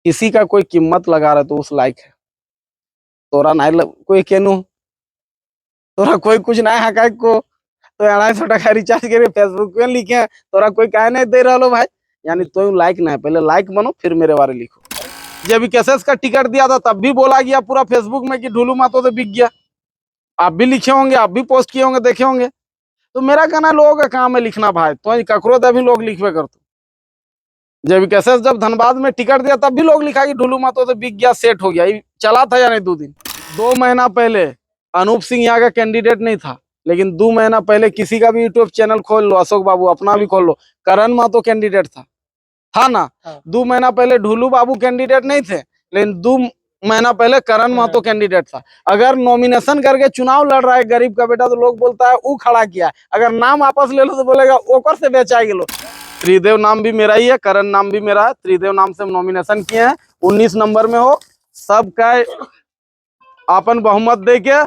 किसी का कोई कीमत लगा रहा तो उस लायक है। तोरा नहीं कोई केनू, तोरा कोई कुछ नहीं हकाई को, तो 250 रिचार्ज करे फेसबुक पे लिखे तोरा कोई कहे नहीं दे रहा भाई, यानी तो लाइक नहीं, पहले लाइक बनो फिर मेरे बारे लिखो। जब केसेस का टिकट दिया था तब भी बोला गया पूरा फेसबुक में कि ढुलू मातो से बिक गया। आप भी लिखे होंगे, आप भी पोस्ट किए होंगे, देखे होंगे। तो मेरा कहना लोगों का काम है लिखना भाई, तो ककरो तभी लोग लिखवे कर। जब केसेस जब धनबाद में टिकट दिया तब भी लोग लिखा कि ढुलू मातो से बिक गया, सेट हो गया। ये चला था या नहीं 2 दिन 2 महीना पहले अनूप सिंह यहाँ का कैंडिडेट नहीं था, लेकिन 2 महीना पहले किसी का भी यूट्यूब चैनल खोल लो, अशोक बाबू अपना भी खोल लो, करण महतो कैंडिडेट था ना। 2 महीना पहले ढुलू बाबू कैंडिडेट नहीं थे, लेकिन 2 महीना पहले करण महतो कैंडिडेट था। अगर नॉमिनेशन करके चुनाव लड़ रहा है गरीब का बेटा तो लोग बोलता है वो खड़ा किया, अगर नाम वापस ले लो तो बोलेगा ओकर से बेचा गेलो। त्रिदेव नाम भी मेरा ही है, करण नाम भी मेरा है, त्रिदेव नाम से नॉमिनेशन किए हैं। 19 नंबर में हो, सबका अपन बहुमत दे के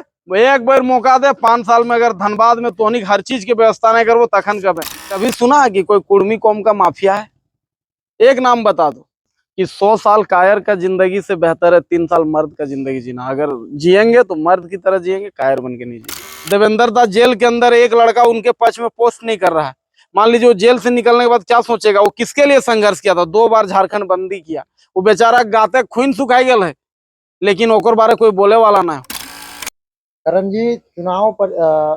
एक बार मौका दे। 5 साल में अगर धनबाद में तोहनी हर चीज की व्यवस्था नहीं करवो तखन कबे। कभी सुना है कि कोई कुर्मी कौम का माफिया है? एक नाम बता दो कि 100 साल कायर का जिंदगी से बेहतर है 3 साल मर्द का जिंदगी जीना। अगर जिएंगे तो मर्द की तरह जिएंगे, कायर बन के नहीं जिएंगे। देवेंद्र दास जेल के अंदर, एक लड़का उनके पक्ष में पोस्ट नहीं कर रहा है। मान लीजिए वो जेल से निकलने के बाद क्या सोचेगा, वो किसके लिए संघर्ष किया था? 2 बार झारखंड बंदी किया, वो बेचारा गाते खून सुखाई गल है, लेकिन ओकर बारे कोई बोले वाला ना है। करण जी, चुनाव पर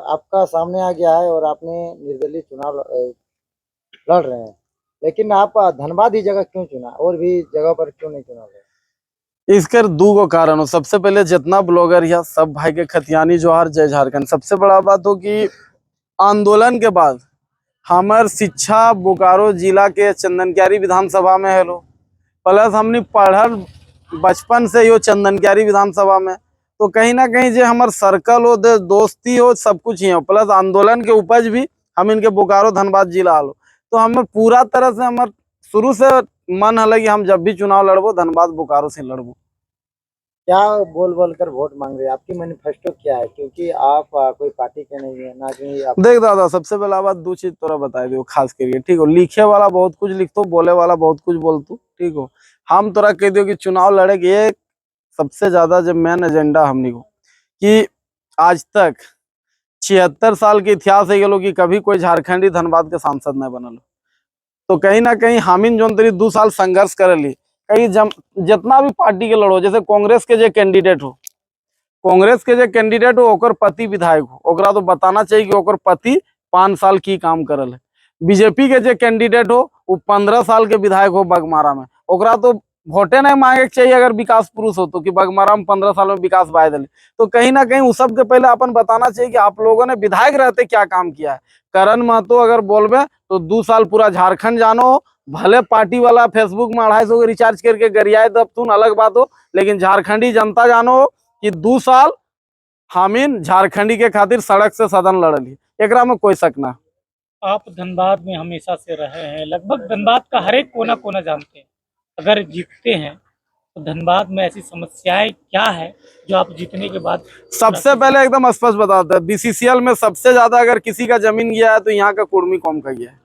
आपका सामने आ गया है और आपने निर्दलीय चुनाव लड़ रहे हैं, लेकिन आप धनबाद ही जगह क्यों चुना, और भी जगह पर क्यों नहीं चुना? इसकर 2 कारण हो। सबसे पहले जितना ब्लॉगर या सब भाई के खतियानी जोहार, जय झारखंड। सबसे बड़ा बात हो कि आंदोलन के बाद हमार शिक्षा बोकारो जिला के चंदनक्यारी विधानसभा में हेलो, प्लस हमने पढ़ल बचपन से यो चंदनक्यारी विधानसभा में, तो कहीं ना कहीं जो हमार सर्कल हो, दोस्ती हो, सब कुछ ही हो। प्लस आंदोलन के उपज भी हम इनके बोकारो धनबाद जिला आलो, तो हम पूरा तरह से हमार शुरू से मन है कि हम जब भी चुनाव लड़बो धनबाद बोकारो से लड़बो। क्या बोल बोल कर वोट मांग रहे हैं? आपकी मैनिफेस्टो क्या है? क्योंकि आप कोई पार्टी के नहीं है ना कि आप... देख दादा, सबसे पहला बात 2 चीज तोरा बता दियो खास करिए, ठीक हो? लिखे वाला बहुत कुछ लिखतो, बोले वाला बहुत कुछ बोलतू, ठीक हो? हम तोरा कह दियो कि चुनाव लड़े के ये सबसे ज्यादा जब मेन एजेंडा हमनी को कि आज तक 76 साल के इतिहास है कि कभी कोई झारखंडी धनबाद के सांसद नहीं बनल। तो कहीं ना कहीं हामिन जोन तरी 2 साल संघर्ष करेली, कहीं जितना भी पार्टी के लड़ो, जैसे कांग्रेस के जो कैंडिडेट हो, कांग्रेस के जो कैंडिडेट हो ओकर पति विधायक हो, ओकरा तो बताना चाहिए कि ओकर पति 5 साल की काम करल है। बीजेपी के जो कैंडिडेट हो वो 15 साल के विधायक हो बगमारा में, ओकरा तो वोटे नहीं मांगे के चाहिए अगर विकास पुरुष हो तो, कि बगमारा में 15 साल में विकास बाय दिले। तो कहीं ना कहीं उस सब के पहले अपन बताना चाहिए कि आप लोगों ने विधायक रहते क्या काम किया है। करण महतो अगर बोलबे तो 2 साल पूरा झारखंड जानो, भले पार्टी वाला फेसबुक में 250 रिचार्ज करके गरियाए दब तुम अलग बात हो, लेकिन झारखंडी जनता जानो कि 2 साल हामिन झारखंडी के खातिर सड़क से सदन लड़ली, एकरा में कोई शक ना। आप धनबाद में हमेशा से रहे हैं, लगभग धनबाद का हर एक कोना कोना जानते हैं। अगर जीतते हैं तो धनबाद में ऐसी समस्याएं क्या है जो आप जीतने के बाद... सबसे पहले एकदम स्पष्ट बताते हैं, बीसीसीएल में सबसे ज्यादा अगर किसी का जमीन गया है तो यहाँ का कुर्मी कौम का गया है।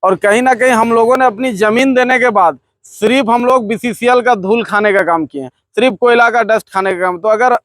और कहीं ना कहीं हम लोगों ने अपनी जमीन देने के बाद सिर्फ हम लोग बीसीसीएल का धूल खाने का काम किए हैं, सिर्फ कोयला का डस्ट खाने का काम। तो अगर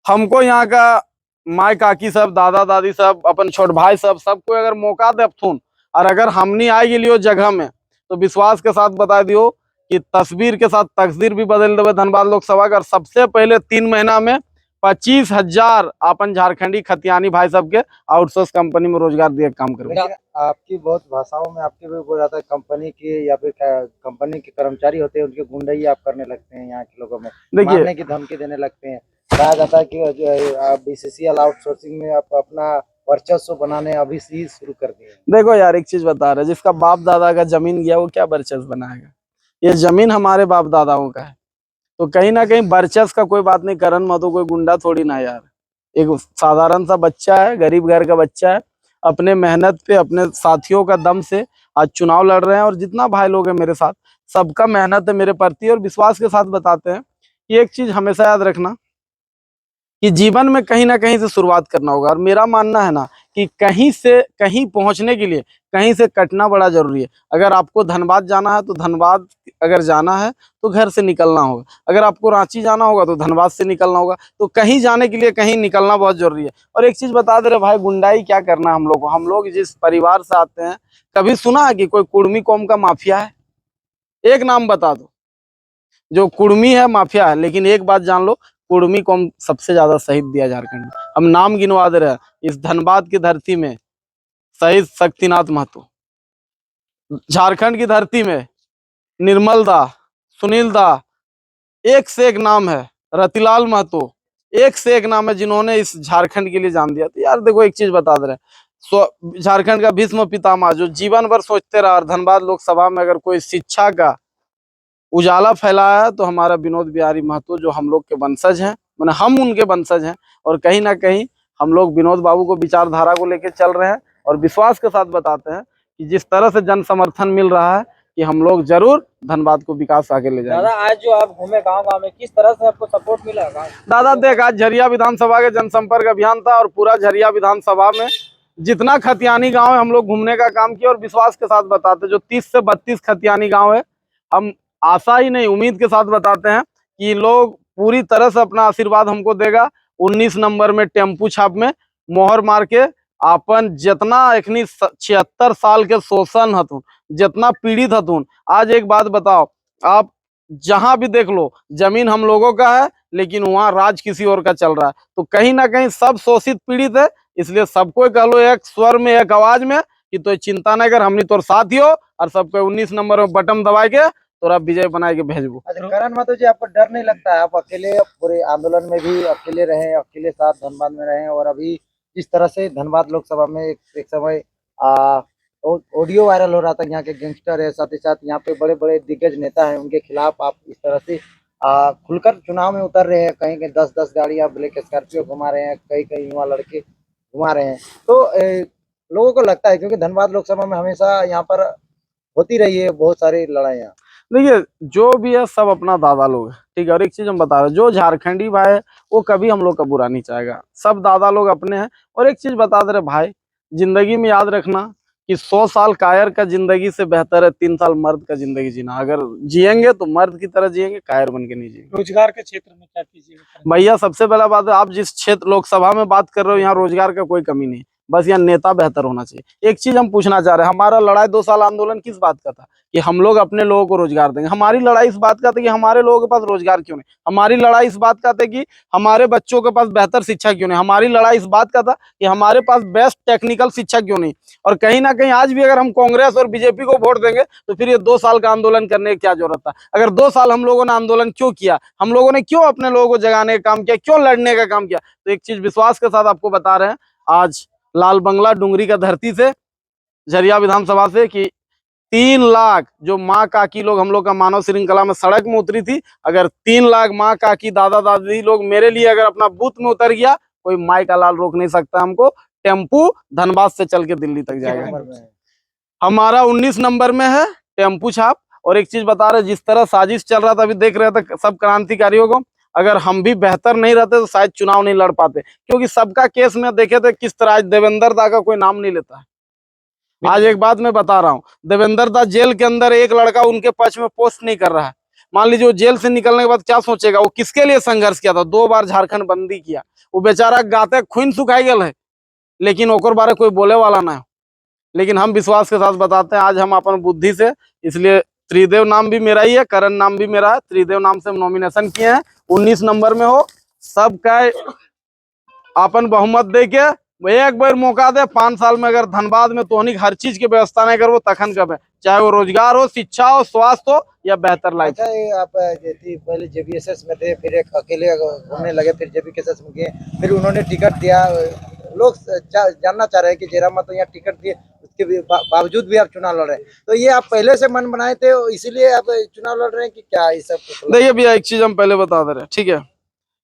हमको यहाँ का माई काकी सब, दादा दादी सब, अपन छोट भाई सब, सबको अगर मौका दे थून, और अगर हमनी आई गेलियो जगह में, तो विश्वास के साथ बता दियो कि तस्वीर के साथ तकदीर भी बदल देवे धनबाद लोकसभा का। सबसे पहले 3 महीना में 25,000 अपन झारखंडी खतियानी भाई सब के आउटसोर्स कंपनी में रोजगार दिए काम करेंगे। आपकी बहुत भाषाओं में आपके भी बोल जाता है कंपनी के या फिर कंपनी के कर्मचारी होते हैं उनके गुंडाई आप करने लगते हैं, यहाँ के लोगों में मारने की धमकी देने लगते हैं। कहा जाता है कि बीसीसीएल आउटसोर्सिंग में आप अपना वर्चस्व बनाने अभी से ही शुरू कर दिए। देखो यार, एक चीज बता रहे, जिसका बाप दादा का जमीन गया वो क्या वर्चस्व बनाएगा? ये जमीन हमारे बाप दादाओं का है, तो कहीं ना कहीं वर्चस्व का कोई बात नहीं। करण महतो कोई गुंडा थोड़ी ना यार, एक साधारण सा बच्चा है, गरीब घर का बच्चा है, अपने मेहनत पे अपने साथियों का दम से आज चुनाव लड़ रहे हैं। और जितना भाई लोग हैं मेरे साथ, सबका मेहनत है मेरे प्रति, और विश्वास के साथ बताते हैं कि एक चीज हमेशा याद रखना कि जीवन में कहीं ना कहीं से शुरुआत करना होगा। और मेरा मानना है ना कि कहीं से कहीं पहुंचने के लिए कहीं से कटना बड़ा जरूरी है। अगर आपको धनबाद जाना है तो धनबाद अगर जाना है तो घर से निकलना होगा, अगर आपको रांची जाना होगा तो धनबाद से निकलना होगा। तो कहीं जाने के लिए कहीं निकलना बहुत जरूरी है। और एक चीज बता दे रहे भाई, गुंडाई क्या करना हम लोग को, हम लोग जिस परिवार से आते हैं, कभी सुना है कि कोई कुर्मी कौम का माफिया है? एक नाम बता दो जो कुर्मी है माफिया है। लेकिन एक बात जान लो, कुर्मी कौम सबसे ज्यादा शहीद दिया झारखंड में। हम नाम गिनवा दे रहे हैं, इस धनबाद की धरती में शहीद शक्तिनाथ महतो, झारखंड की धरती में निर्मल दा, सुनील दा, एक से एक नाम है, रतिलाल महतो, एक से एक नाम है जिन्होंने इस झारखंड के लिए जान दिया। तो यार देखो, एक चीज बता दे रहे हैं, झारखंड का भीष्म पितामह जो जीवन भर सोचते रहा, और धनबाद लोकसभा में अगर कोई शिक्षा का उजाला फैलाया है तो हमारा विनोद बिहारी महतो, जो हम लोग के वंशज हैं, माने हम उनके वंशज हैं। और कहीं ना कहीं हम लोग विनोद बाबू को विचारधारा को लेकर चल रहे हैं, और विश्वास के साथ बताते हैं कि जिस तरह से जन समर्थन मिल रहा है कि हम लोग जरूर धनबाद को विकास आगे ले जाएंगे। दादा आज जो आप घूमे गांव-गांव में, किस तरह से आपको सपोर्ट मिला? दादा देख, आज झरिया विधानसभा के जनसंपर्क अभियान था, और पूरा झरिया विधानसभा में जितना खतियानी गांव है हम लोग घूमने का काम किया। और विश्वास के साथ बताते, जो 30 से 32 खतियानी गांव है, हम आशा ही नहीं उम्मीद के साथ बताते हैं कि लोग पूरी तरह से अपना आशीर्वाद हमको देगा। 19 नंबर में टेम्पू छाप में मोहर मार के अपन जितना एखनी 76 साल के शोषण हथुन, जितना पीड़ित हथुन, आज एक बात बताओ, आप जहां भी देख लो जमीन हम लोगों का है, लेकिन वहां राज किसी और का चल रहा है। तो कहीं ना कहीं सब शोषित पीड़ित है, इसलिए सबको कह लो एक स्वर में एक आवाज में कि तो चिंता नहीं कर, हमनी तोर साथी हो, और सबको 19 नंबर में बटन दबाए के तोरा विजय बनाए के भेजबो। अच्छा करण महतो जी, आपको डर नहीं लगता है? आप अकेले पूरे आंदोलन में भी अकेले रहे, अकेले साथ धनबाद में रहे, और अभी इस तरह से धनबाद लोकसभा में एक समय ऑडियो वायरल हो रहा था, यहाँ के गैंगस्टर है, साथ ही साथ यहाँ पे बड़े बड़े दिग्गज नेता हैं, उनके खिलाफ आप इस तरह से खुलकर चुनाव में उतर रहे हैं। कहीं कहीं 10-10 गाड़ी आप ब्लैक स्कॉर्पियो घुमा रहे हैं, कई कई युवा लड़के घुमा रहे हैं। तो लोगों को लगता है, क्योंकि धनबाद लोकसभा में हमेशा यहाँ पर होती रही है बहुत सारी लड़ाइयाँ। देखिए, जो भी है सब अपना दादा लोग है, ठीक है। और एक चीज हम बता रहे हैं, जो झारखंडी भाई है वो कभी हम लोग का बुरा नहीं चाहेगा, सब दादा लोग अपने हैं। और एक चीज बता दे रहे भाई, जिंदगी में याद रखना कि 100 साल कायर का जिंदगी से बेहतर है 3 साल मर्द का जिंदगी जीना। अगर जिएंगे तो मर्द की तरह जिएंगे, कायर बन के नहीं जिएंगे। रोजगार के क्षेत्र में क्या कीजिएगा? भैया सबसे पहला बात है, आप जिस क्षेत्र लोकसभा में बात कर रहे हो, यहाँ रोजगार का कोई कमी नहीं, बस यहाँ नेता बेहतर होना चाहिए। एक चीज हम पूछना चाह रहे हैं, हमारा लड़ाई 2 साल आंदोलन किस बात का था? कि हम लोग अपने लोगों को रोजगार देंगे। हमारी लड़ाई इस बात का था कि हमारे लोगों के पास रोजगार क्यों नहीं। हमारी लड़ाई इस बात का था कि हमारे बच्चों के पास बेहतर शिक्षा क्यों नहीं। हमारी लड़ाई इस बात का था कि हमारे पास बेस्ट टेक्निकल शिक्षा क्यों नहीं। और कहीं ना कहीं आज भी अगर हम कांग्रेस और बीजेपी को वोट देंगे तो फिर ये 2 साल का आंदोलन करने की क्या जरूरत था? अगर 2 साल हम लोगों ने आंदोलन क्यों किया, हम लोगों ने क्यों अपने लोगों को जगाने का काम किया, क्यों लड़ने का काम किया? तो एक चीज विश्वास के साथ आपको बता रहे हैं, आज लाल बंगला डुंगरी का धरती से, झरिया विधानसभा से, कि 3 लाख जो माँ काकी लोग हम लोग का मानव श्रृंखला में सड़क में उतरी थी, अगर 3 लाख माँ काकी दादा दादी लोग मेरे लिए अगर अपना बूथ में उतर गया, कोई माई का लाल रोक नहीं सकता हमको। टेम्पू धनबाद से चल के दिल्ली तक जाएगा। हमारा 19 नंबर में है टेम्पू छाप। और एक चीज बता रहे, जिस तरह साजिश चल रहा था, अभी देख रहे थे सब क्रांतिकारियों को, अगर हम भी बेहतर नहीं रहते तो शायद चुनाव नहीं लड़ पाते। क्योंकि सबका केस में देखे थे किस तरह, आज देवेंद्र दा का कोई नाम नहीं लेता है। आज एक बात मैं बता रहा हूँ, देवेंद्र दा जेल के अंदर एक लड़का उनके पक्ष में पोस्ट नहीं कर रहा है। मान लीजिए वो जेल से निकलने के बाद क्या सोचेगा, वो किसके लिए संघर्ष किया था, 2 बार झारखंड बंदी किया, वो बेचारा गाते खून सुखाई गल है, लेकिन ओकर बारे कोई बोले वाला ना है। लेकिन हम विश्वास के साथ बताते हैं, आज हम अपन बुद्धि से, इसलिए त्रिदेव नाम भी मेरा ही है, करण नाम भी मेरा है, त्रिदेव नाम से हम नॉमिनेशन किए हैं। 19 नंबर में हो, सबका अपन बहुमत दे के एक बार मौका दे। 5 साल में अगर धनबाद में तो हर चीज की व्यवस्था नहीं करवो तखन कब है, चाहे वो रोजगार हो, शिक्षा हो, स्वास्थ्य हो, या बेहतर लाइफ। अच्छा, ये आप पहले जेबीएसएस में थे, फिर एक अकेले घूमने लगे, फिर जेबीएसएस में गए, फिर उन्होंने टिकट दिया। लोग जानना चाह रहे हैं कि जयराम तो यहाँ टिकट दिए, उसके बावजूद भी आप चुनाव लड़ रहे हैं। तो ये आप पहले से मन बनाए थे, इसीलिए आप चुनाव लड़ रहे हैं कि क्या? ये सब देखिए भैया, एक चीज हम पहले बता दे रहे हैं, ठीक है,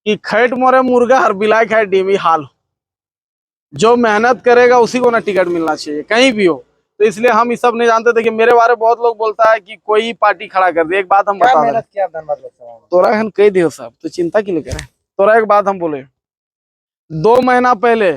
कि खैट मोरे मुर्गा हर बिलाय खाए डीमी हाल, जो मेहनत करेगा उसी को ना टिकट मिलना चाहिए कहीं भी हो। तो इसलिए हम ये सब नहीं जानते थे कि मेरे बारे में बहुत लोग बोलता है कि कोई पार्टी खड़ा कर दी। एक बात हम बता मेहनत किया धनबाद लोकसभा में? तोरा हन कही दियो साहब, तो चिंता क्यों करे। तोरा एक बात हम बोले, 2 महीना पहले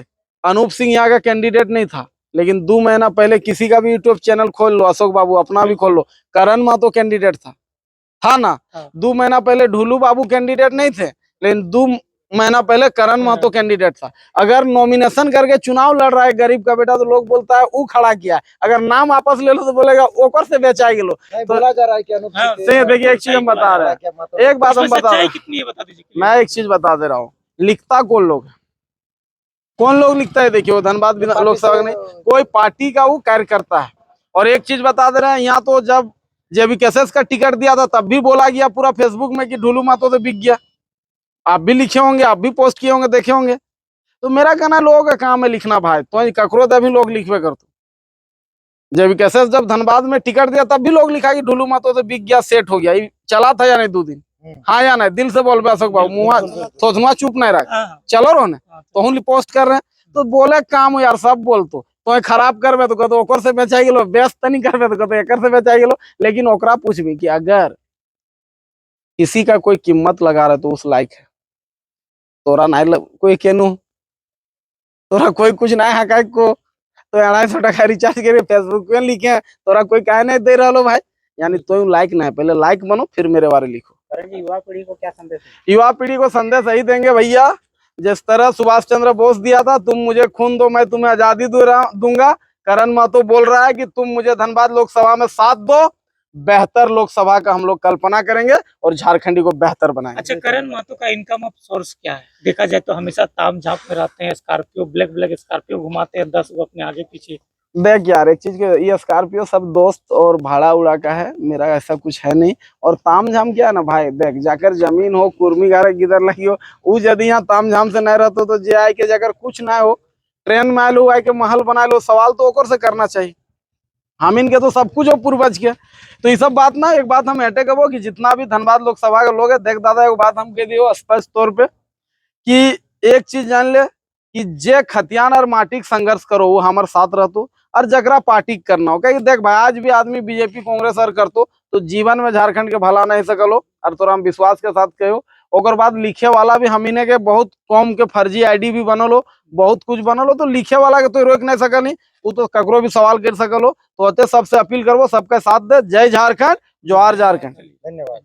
अनूप सिंह यहाँ का कैंडिडेट नहीं था, लेकिन 2 महीना पहले किसी का भी यूट्यूब चैनल खोल लो, अशोक बाबू अपना भी खोल लो, करण महतो कैंडिडेट था ना। हाँ। 2 महीना पहले ढुलू बाबू कैंडिडेट नहीं थे, लेकिन 2 महीना पहले करण महतो कैंडिडेट था। अगर नॉमिनेशन करके चुनाव लड़ रहा है गरीब का बेटा तो लोग बोलता है वो खड़ा किया है, अगर नाम वापस ले लो तो बोलेगा ओकर से बेचा गेलो। नहीं बोला जा रहा है कि अनूप हाँ, सिंह देखिए एक चीज हम बता रहे क्या मतलब हैं, एक बात इसमें हम बता रहे सच्चाई हैं, कितनी है बता दीजिए। मैं एक चीज बता दे रहा हूँ, लिखता कौन लोग लिखता है, देखिए वो धनबाद लोकसभा नहीं, कोई पार्टी का वो कार्यकर्ता है। और एक चीज बता दे रहे हैं, यहाँ तो जब JBKSS का टिकट दिया था तब भी बोला गया पूरा फेसबुक में कि ढुलू महतो तो बिक गया। आप भी लिखे होंगे, आप भी पोस्ट किए होंगे, देखे होंगे। तो मेरा कहना लोगों का काम है लिखना भाई, तो ककरो भी लोग लिखवे करते। JBKSS जब धनबाद में टिकट दिया तब भी लोग लिखा कि ढुलू महतो तो बिक गया, सेट हो गया। ये चला था या नहीं 2 दिन? हाँ या नहीं? दिल से बोल बे अशोक बाबू, मुँह सोचुआ चुप नहीं रहा, हाँ, चलो रोने तो हम पोस्ट कर रहे हैं। तो बोले काम हो यार, सब बोल तो खराब करबे तो कहते ओकर से बेचा गेलो, व्यस्त नहीं करबे तो कहते एकर से बेचा गेलो। लेकिन ओकरा पूछबी कि अगर किसी का कोई कीमत लगा रहे तो उस लायक है, तोरा नहीं कोई केनू, तोरा कोई कुछ नहीं हकाई को, तो 250 टका रिचार्ज करे फेसबुक पे लिखे, तोरा कोई कहे नहीं दे रहा भाई, यानी तो लाइक नहीं, पहले लाइक बनो फिर मेरे बारे लिखो। युवा पीढ़ी को क्या संदेश है? युवा पीढ़ी को संदेश यही देंगे भैया, जिस तरह सुभाष चंद्र बोस दिया था, तुम मुझे खून दो मैं तुम्हें आजादी दूंगा, करण महतो बोल रहा है कि तुम मुझे धनबाद लोकसभा में साथ दो, बेहतर लोकसभा का हम लोग कल्पना करेंगे और झारखंडी को बेहतर बनाएंगे। अच्छा, करण महतो का इनकम ऑफ सोर्स क्या है? देखा जाए तो हमेशा ताम झाम में रहते हैं, स्कॉर्पियो ब्लैक स्कॉर्पियो घुमाते हैं, 10 अपने आगे पीछे। देख यार एक चीज के, ये स्कॉर्पियो सब दोस्त और भाड़ा उड़ा का है, मेरा ऐसा कुछ है नहीं। और ताम झाम क्या है ना भाई, देख जाकर जमीन हो कुर्मी गारे किधर लगी हो, वो यदि यहाँ ताम झाम से नहीं रहते तो जे आए के जाकर कुछ ना हो, ट्रेन में आए आए के महल बना लो, सवाल तो ओकर से करना चाहिए। हम इनके तो सब कुछ हो पूर्वज के। तो ये सब बात ना, एक बात हम अटैक करो कि जितना भी धनबाद लोकसभा के लोग है, देख दादा एक बात हम कह दियो स्पष्ट तौर पे कि एक चीज जान ले कि जे खतियान और माटी के संघर्ष करो वो हमारे साथ रहतो, और जगरा पार्टी करना हो। कहीं देख भाई आज भी आदमी बीजेपी कांग्रेस और करतो तो जीवन में झारखंड के भला नहीं सकलो, और तोरा हम विश्वास के साथ कहो। ओकर बाद लिखे वाला भी हमीने के बहुत कौम के फर्जी आईडी भी बनलो, बहुत कुछ बनलो, तो लिखे वाला के तो रोक नहीं सकली, वो तो ककरो भी सवाल कर सकलो। तो सबसे अपील करबो सबके साथ दे, जय झारखंड, जोहार झारखंड। धन्यवाद।